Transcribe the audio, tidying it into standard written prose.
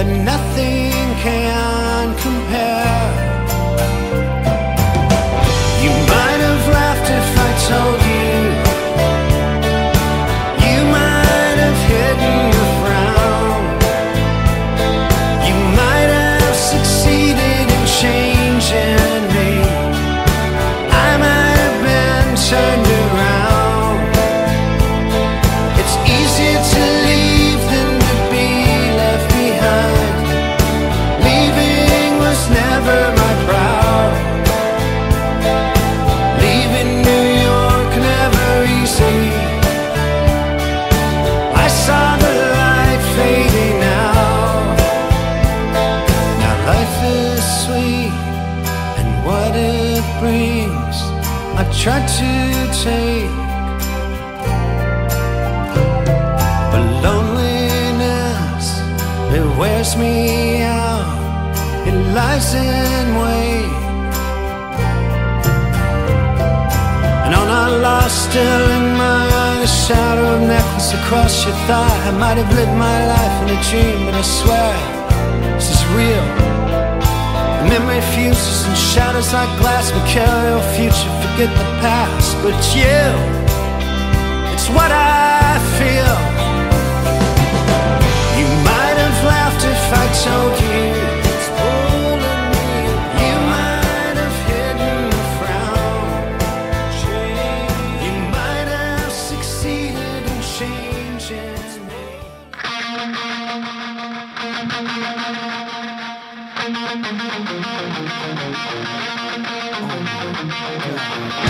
that nothing can compare. You might have laughed if I told you. You might have hidden your frown. You might have succeeded in changing me. I might have been turned around. It's easier to leave than to be left behind. Leaving was never my proud. Leaving New York never easy. I saw the light fading out. Now life is sweet, and what it brings I try to take. But loneliness, it wears me out. It lies in wait. And on our lost, still in my eyes, shadow of necklace across your thigh. I might have lived my life in a dream, but I swear this is real. The memory fuses and shatters like glass. We carry your future, forget the past. But you, it's what I feel. You might have laughed if I told you it's pulling me. You might have hidden a frown. You might have succeeded in changing me. Oh my God.